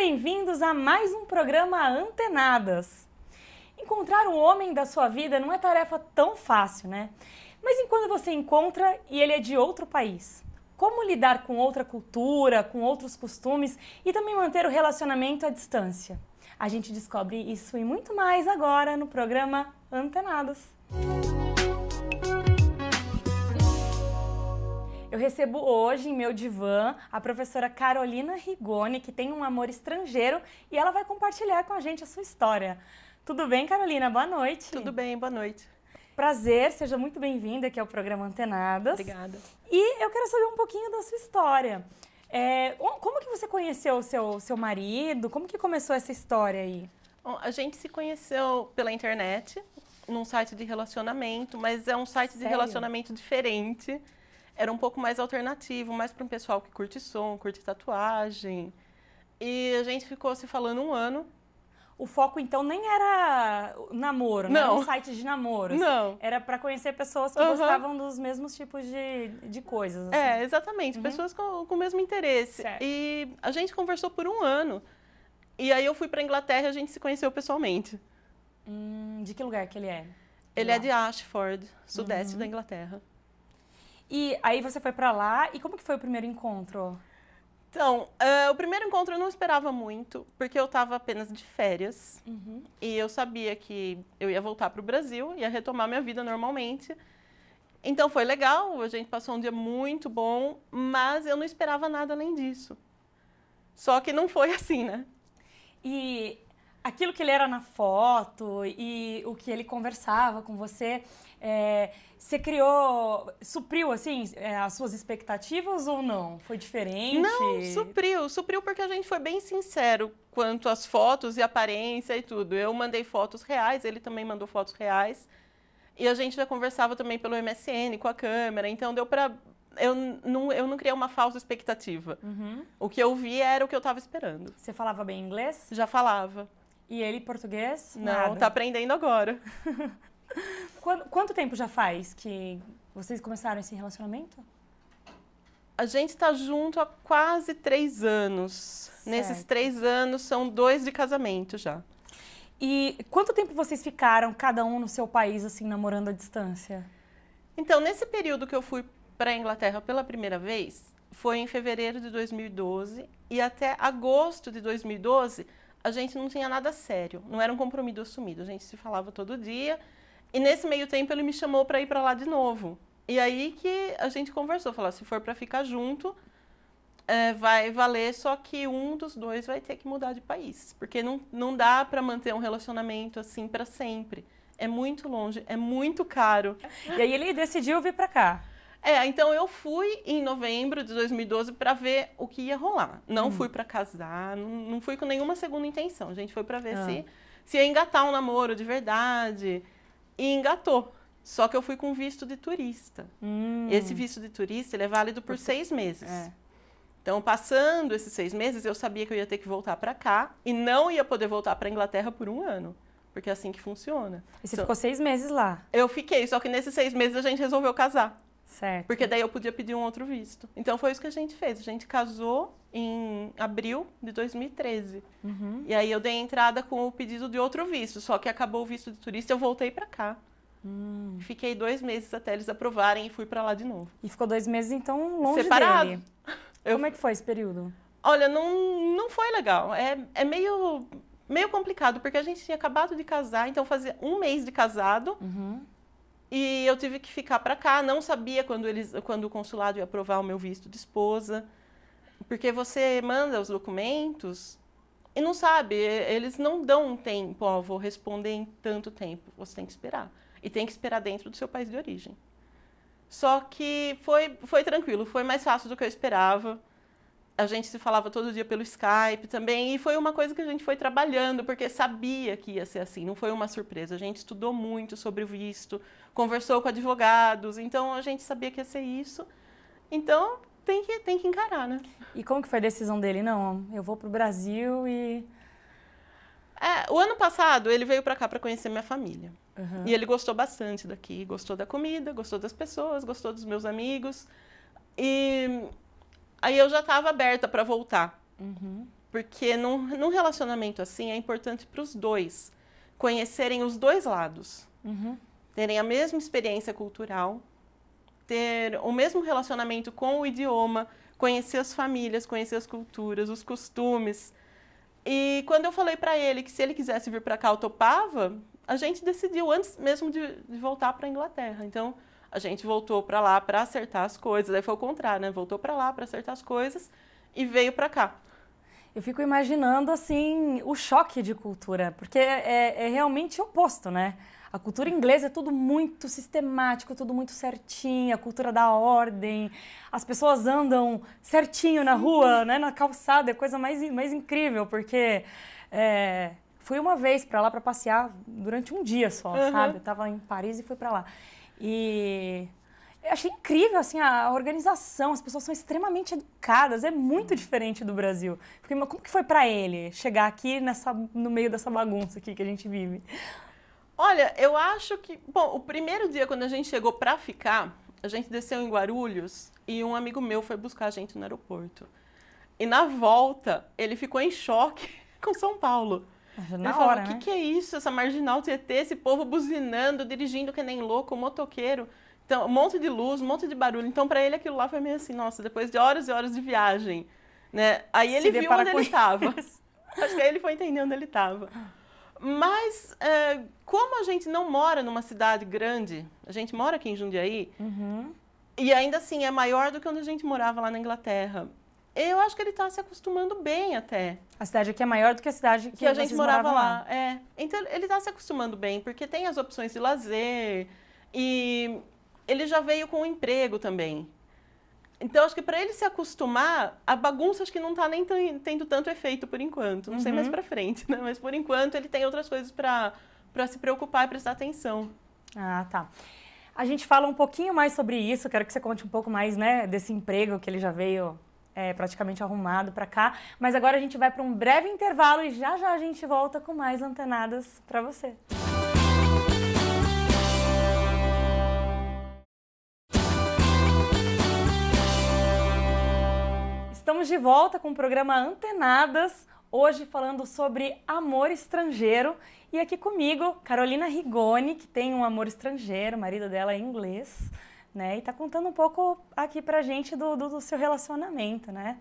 bem-vindos a mais um programa Antenadas. Encontrar um homem da sua vida não é tarefa tão fácil, né? Mas enquanto você encontra e ele é de outro país, como lidar com outra cultura, com outros costumes e também manter o relacionamento à distância? A gente descobre isso e muito mais agora no programa Antenadas. Eu recebo hoje em meu divã a professora Carolina Rigoni, que tem um amor estrangeiro, e ela vai compartilhar com a gente a sua história. Tudo bem, Carolina? Boa noite. Tudo bem, boa noite. Prazer, seja muito bem-vinda aqui ao programa Antenadas. Obrigada. E eu quero saber um pouquinho da sua história. Como que você conheceu o seu marido? Como que começou essa história aí? Bom, a gente se conheceu pela internet, num site de relacionamento, mas é um site de relacionamento diferente. Era um pouco mais alternativo, mais para um pessoal que curte som, curte tatuagem. E a gente ficou se falando um ano. O foco, então, nem era namoro, não era um site de namoros. Não. Era para conhecer pessoas que gostavam dos mesmos tipos de coisas. Assim. Exatamente. Pessoas com o mesmo interesse. Certo. E a gente conversou por um ano. E aí eu fui para a Inglaterra e a gente se conheceu pessoalmente. De que lugar que ele é? Ele é de Ashford, sudeste da Inglaterra. E aí você foi pra lá, e como que foi o primeiro encontro? Então, o primeiro encontro eu não esperava muito, porque eu estava apenas de férias. E eu sabia que eu ia voltar para o Brasil, ia retomar minha vida normalmente. Então foi legal, a gente passou um dia muito bom, mas eu não esperava nada além disso. Só que não foi assim, né? E aquilo que ele era na foto e o que ele conversava com você, você supriu assim as suas expectativas ou não? Foi diferente? Não, supriu porque a gente foi bem sincero quanto às fotos e aparência e tudo. Eu mandei fotos reais, ele também mandou fotos reais. E a gente já conversava também pelo MSN com a câmera, então deu pra... Eu não criei uma falsa expectativa. O que eu vi era o que eu estava esperando. Você falava bem inglês? Já falava. E ele português? Não, Nada. tá aprendendo agora. Quanto tempo já faz que vocês começaram esse relacionamento? A gente está junto há quase 3 anos. Certo. Nesses 3 anos, são 2 de casamento já. E quanto tempo vocês ficaram, cada um no seu país, assim, namorando à distância? Então, nesse período que eu fui para a Inglaterra pela primeira vez, foi em fevereiro de 2012, e até agosto de 2012, a gente não tinha nada sério, não era um compromisso assumido, a gente se falava todo dia, e nesse meio tempo ele me chamou para ir para lá de novo. E aí que a gente conversou, falou, se for para ficar junto, vai valer, só que um dos dois vai ter que mudar de país, porque não dá para manter um relacionamento assim para sempre. É muito longe, é muito caro. E aí ele decidiu vir para cá? Então eu fui em novembro de 2012 para ver o que ia rolar. Não fui para casar, não fui com nenhuma segunda intenção. A gente foi para ver se ia engatar um namoro de verdade. E engatou. Só que eu fui com visto de turista. Esse visto de turista, ele é válido por 6 meses. Então, passando esses 6 meses, eu sabia que eu ia ter que voltar para cá e não ia poder voltar para a Inglaterra por 1 ano. Porque é assim que funciona. E você ficou 6 meses lá? Eu fiquei, só que nesses 6 meses a gente resolveu casar. Certo. Porque daí eu podia pedir um outro visto. Então foi isso que a gente fez. A gente casou em abril de 2013. E aí eu dei entrada com o pedido de outro visto. Só que acabou o visto de turista e eu voltei para cá. Fiquei 2 meses até eles aprovarem e fui para lá de novo. E ficou 2 meses, então, longe separado. dele. Como é que foi esse período? Olha, não foi legal. É meio complicado, porque a gente tinha acabado de casar, então fazia 1 mês de casado. E eu tive que ficar para cá, não sabia quando o consulado ia aprovar o meu visto de esposa, porque você manda os documentos e não sabe, eles não dão um tempo, vou responder em tanto tempo, você tem que esperar. E tem que esperar dentro do seu país de origem. Só que foi tranquilo, foi mais fácil do que eu esperava. A gente se falava todo dia pelo Skype também, e foi uma coisa que a gente foi trabalhando, porque sabia que ia ser assim, não foi uma surpresa. A gente estudou muito sobre o visto, conversou com advogados, então a gente sabia que ia ser isso. Então, tem que encarar, né? E como que foi a decisão dele? Não, eu vou pro Brasil e... O ano passado, ele veio para cá para conhecer minha família. E ele gostou bastante daqui, gostou da comida, gostou das pessoas, gostou dos meus amigos. E... aí eu já estava aberta para voltar. porque num relacionamento assim é importante para os dois conhecerem os dois lados, terem a mesma experiência cultural, ter o mesmo relacionamento com o idioma, conhecer as famílias, conhecer as culturas, os costumes. E quando eu falei para ele que se ele quisesse vir para cá eu topava, a gente decidiu antes mesmo de voltar para a Inglaterra. Então, a gente voltou para lá para acertar as coisas. Aí foi o contrário, né? Voltou para lá para acertar as coisas e veio para cá. Eu fico imaginando, assim, o choque de cultura, porque é realmente oposto, né? A cultura inglesa é tudo muito sistemático, tudo muito certinho, a cultura da ordem, as pessoas andam certinho na rua, né? Na calçada, é a coisa mais incrível, porque fui uma vez para lá para passear durante um dia só, sabe? Eu estava em Paris e fui para lá. E eu achei incrível, assim, a organização, as pessoas são extremamente educadas, é muito diferente do Brasil. Fiquei, mas como que foi para ele chegar aqui no meio dessa bagunça aqui que a gente vive? Olha, eu acho que... Bom, o primeiro dia, quando a gente chegou para ficar, a gente desceu em Guarulhos e um amigo meu foi buscar a gente no aeroporto. E na volta, ele ficou em choque com São Paulo. Ele falou, o que é isso? Essa marginal Tietê, esse povo buzinando, dirigindo que nem louco, motoqueiro. Então, um monte de luz, um monte de barulho. Então, para ele, aquilo lá foi meio assim, nossa, depois de horas e horas de viagem, né? Aí ele viu onde ele estava. Acho que aí ele foi entender onde ele estava. Mas, como a gente não mora numa cidade grande, a gente mora aqui em Jundiaí, e ainda assim é maior do que onde a gente morava lá na Inglaterra, eu acho que ele está se acostumando bem até. A cidade aqui é maior do que a cidade que a gente morava lá. Então, ele está se acostumando bem, porque tem as opções de lazer, e ele já veio com um emprego também. Então, acho que para ele se acostumar, a bagunça acho que não está nem tendo tanto efeito por enquanto. Não sei mais para frente, né? Mas por enquanto ele tem outras coisas para se preocupar e prestar atenção. Ah, tá. A gente fala um pouquinho mais sobre isso. Quero que você conte um pouco mais, né, desse emprego que ele já veio praticamente arrumado para cá. Mas agora a gente vai para um breve intervalo e já a gente volta com mais antenadas para você. Estamos de volta com o programa Antenadas, hoje falando sobre amor estrangeiro. E aqui comigo, Carolina Rigoni, que tem um amor estrangeiro, o marido dela é inglês, né? E tá contando um pouco aqui pra gente do seu relacionamento, né?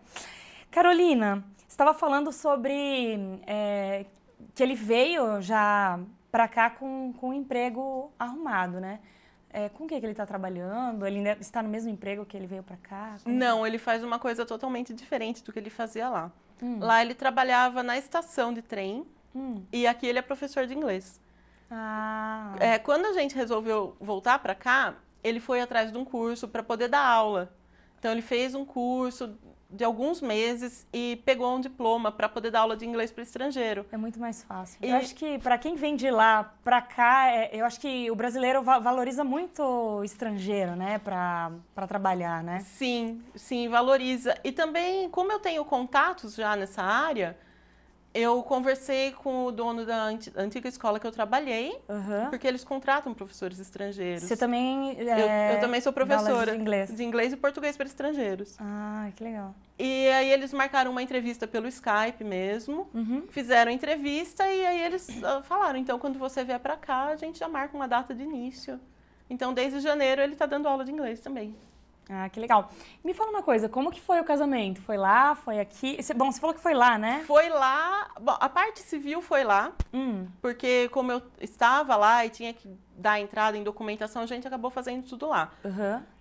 Carolina, você estava falando sobre que ele veio já pra cá com um emprego arrumado, né? Com o que ele está trabalhando? Ele ainda está no mesmo emprego que ele veio para cá? Não, ele faz uma coisa totalmente diferente do que ele fazia lá. Lá ele trabalhava na estação de trem e aqui ele é professor de inglês. Quando a gente resolveu voltar para cá, ele foi atrás de um curso para poder dar aula. Então ele fez um curso de alguns meses e pegou um diploma para poder dar aula de inglês para estrangeiro. É muito mais fácil. Eu acho que para quem vem de lá para cá, eu acho que o brasileiro valoriza muito o estrangeiro, né, para trabalhar, né? Sim, valoriza. E também, como eu tenho contatos já nessa área, eu conversei com o dono da antiga escola que eu trabalhei, porque eles contratam professores estrangeiros. Você também eu também sou professora de inglês e português para estrangeiros. Ah, que legal. E aí eles marcaram uma entrevista pelo Skype mesmo, fizeram a entrevista e aí eles falaram, então quando você vier para cá, a gente já marca uma data de início. Então desde janeiro ele está dando aula de inglês também. Ah, que legal. Me fala uma coisa, como que foi o casamento? Foi lá, foi aqui? Bom, você falou que foi lá, né? Foi lá, bom, a parte civil foi lá, porque como eu estava lá e tinha que dar entrada em documentação, a gente acabou fazendo tudo lá.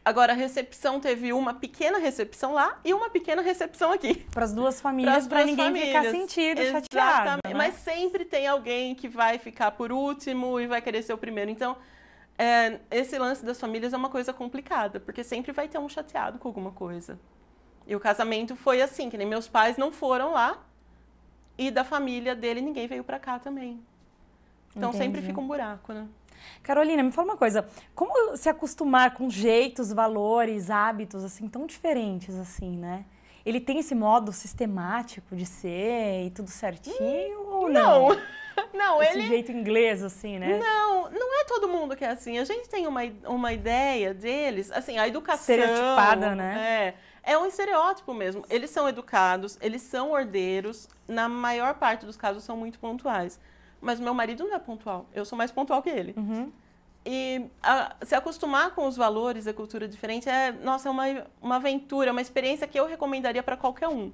Agora, a recepção teve uma pequena recepção lá e uma pequena recepção aqui. Para as duas famílias, para ninguém ficar sentido, chateado. Né? Mas sempre tem alguém que vai ficar por último e vai querer ser o primeiro. Então, esse lance das famílias é uma coisa complicada, porque sempre vai ter um chateado com alguma coisa. E o casamento foi assim, que nem meus pais não foram lá e da família dele ninguém veio pra cá também. Então sempre fica um buraco, né? Carolina, me fala uma coisa, como se acostumar com jeitos, valores, hábitos assim tão diferentes assim, né? Ele tem esse modo sistemático de ser e tudo certinho ou não? Não, esse jeito inglês, assim, né? Não é todo mundo que é assim. A gente tem uma ideia deles, assim, a educação... Estereotipada, né? É um estereótipo mesmo. Eles são educados, eles são ordeiros, na maior parte dos casos são muito pontuais. Mas meu marido não é pontual, eu sou mais pontual que ele. E se acostumar com os valores da cultura diferente nossa, é uma aventura, uma experiência que eu recomendaria para qualquer um.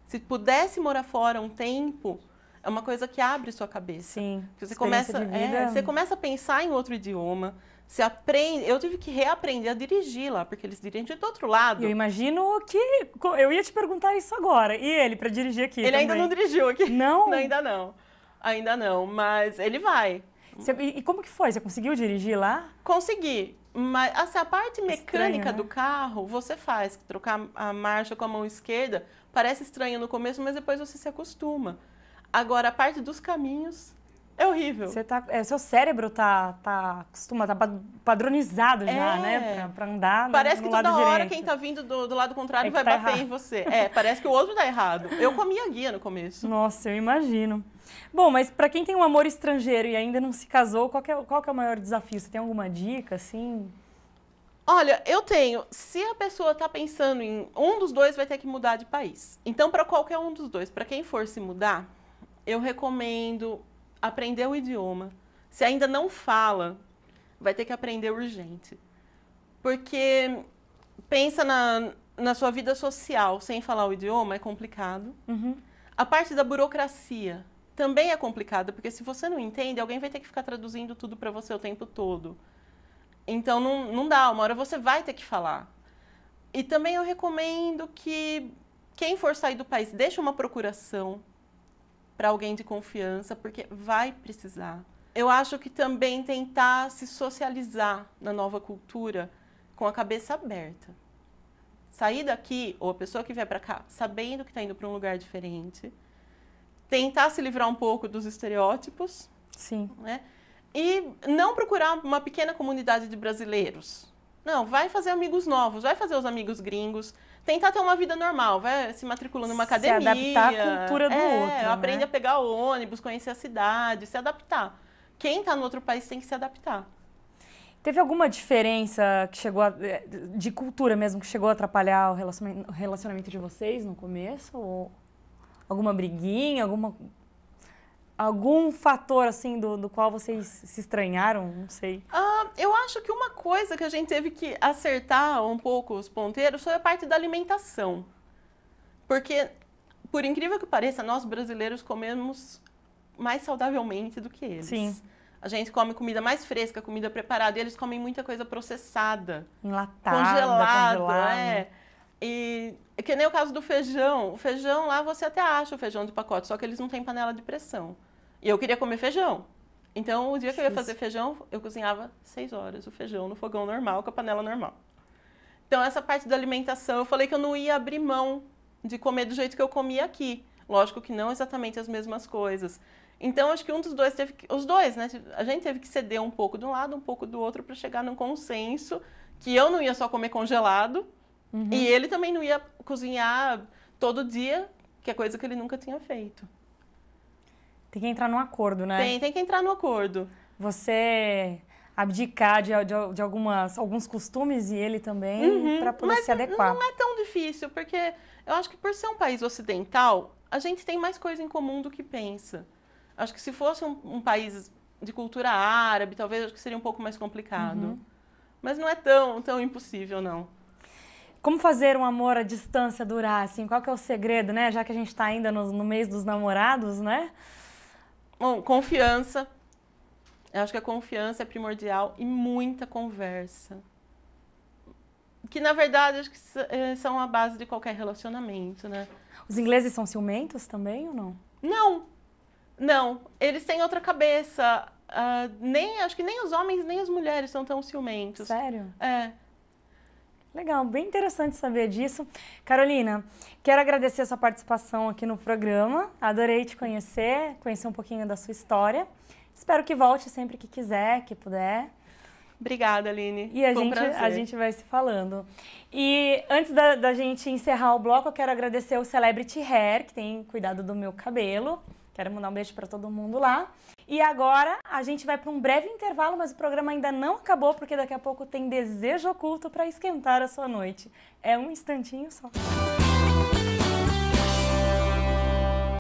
Se pudesse morar fora um tempo, é uma coisa que abre sua cabeça. Sim, você começa a pensar em outro idioma, você aprende. Eu tive que reaprender a dirigir lá, porque eles dirigem do outro lado. Eu imagino que eu ia te perguntar isso agora. E ele para dirigir aqui? Ele também? ainda não dirigiu aqui. Não? Ainda não. Ainda não, mas ele vai. E como que foi? Você conseguiu dirigir lá? Consegui. Mas assim, a parte mecânica Estranho, né? do carro, você faz. Trocar a marcha com a mão esquerda parece estranho no começo, mas depois você se acostuma. Agora, a parte dos caminhos é horrível. Seu cérebro tá acostumado, tá padronizado já, né? Pra andar parece no que lado toda hora direito. quem tá vindo do lado contrário vai tá bater errado. em você. Parece que o outro tá errado. Eu comia guia no começo. Nossa, eu imagino. Bom, mas para quem tem um amor estrangeiro e ainda não se casou, qual que é o maior desafio? Você tem alguma dica, assim? Olha, eu tenho. Se a pessoa tá pensando em um dos dois, vai ter que mudar de país. Então, para qualquer um dos dois, para quem for se mudar, eu recomendo aprender o idioma. Se ainda não fala, vai ter que aprender urgente. Porque pensa na sua vida social, sem falar o idioma, é complicado. A parte da burocracia também é complicada, porque se você não entende, alguém vai ter que ficar traduzindo tudo para você o tempo todo. Então, não dá. Uma hora você vai ter que falar. E também eu recomendo que quem for sair do país, deixe uma procuração para alguém de confiança, porque vai precisar. Eu acho que também tentar se socializar na nova cultura com a cabeça aberta. Sair daqui, ou a pessoa que vier para cá, sabendo que está indo para um lugar diferente. Tentar se livrar um pouco dos estereótipos. Sim. Né? E não procurar uma pequena comunidade de brasileiros. Não, vai fazer amigos novos, vai fazer os amigos gringos. Tentar ter uma vida normal, vai se matriculando numa academia. Se adaptar à cultura do outro, aprende né? a pegar o ônibus, conhecer a cidade, se adaptar. Quem está no outro país tem que se adaptar. Teve alguma diferença que de cultura mesmo, que chegou a atrapalhar o relacionamento de vocês no começo? Ou alguma briguinha, algum fator, assim, do qual vocês se estranharam? Não sei. Eu acho que uma coisa que a gente teve que acertar um pouco os ponteiros foi a parte da alimentação. Porque, por incrível que pareça, nós brasileiros comemos mais saudavelmente do que eles. Sim. A gente come comida mais fresca, comida preparada, e eles comem muita coisa processada. Enlatada, congelada. E que nem o caso do feijão. O feijão lá você até acha o feijão de pacote, só que eles não têm panela de pressão. E eu queria comer feijão. Então, o dia que eu ia fazer feijão, eu cozinhava 6 horas o feijão no fogão normal, com a panela normal. Então, essa parte da alimentação, eu falei que eu não ia abrir mão de comer do jeito que eu comia aqui. Lógico que não exatamente as mesmas coisas. Então, acho que um dos dois teve que... Os dois, né? A gente teve que ceder um pouco de um lado, um pouco do outro, para chegar num consenso que eu não ia só comer congelado e ele também não ia cozinhar todo dia, que é coisa que ele nunca tinha feito. Tem que entrar num acordo, né? Tem que entrar no acordo. Você abdicar de alguns costumes e ele também, para poder se adequar. Não é tão difícil, porque eu acho que por ser um país ocidental, a gente tem mais coisa em comum do que pensa. Acho que se fosse um país de cultura árabe, talvez acho que seria um pouco mais complicado. Mas não é tão impossível, não. Como fazer um amor à distância durar, assim? Qual que é o segredo, né? Já que a gente está ainda no mês dos namorados, né? Bom, confiança. Eu acho que a confiança é primordial e muita conversa. Que, na verdade, acho que são a base de qualquer relacionamento, né? Os ingleses são ciumentos também ou não? Não. Eles têm outra cabeça. Acho que nem os homens nem as mulheres são tão ciumentos. Sério? É. Legal, bem interessante saber disso. Carolina, quero agradecer a sua participação aqui no programa. Adorei te conhecer um pouquinho da sua história. Espero que volte sempre que quiser, que puder. Obrigada, Aline. E a gente vai se falando. E antes da gente encerrar o bloco, eu quero agradecer o Celebrity Hair, que tem cuidado do meu cabelo. Quero mandar um beijo para todo mundo lá. E agora a gente vai para um breve intervalo, mas o programa ainda não acabou, porque daqui a pouco tem Desejo Oculto para esquentar a sua noite. É um instantinho só.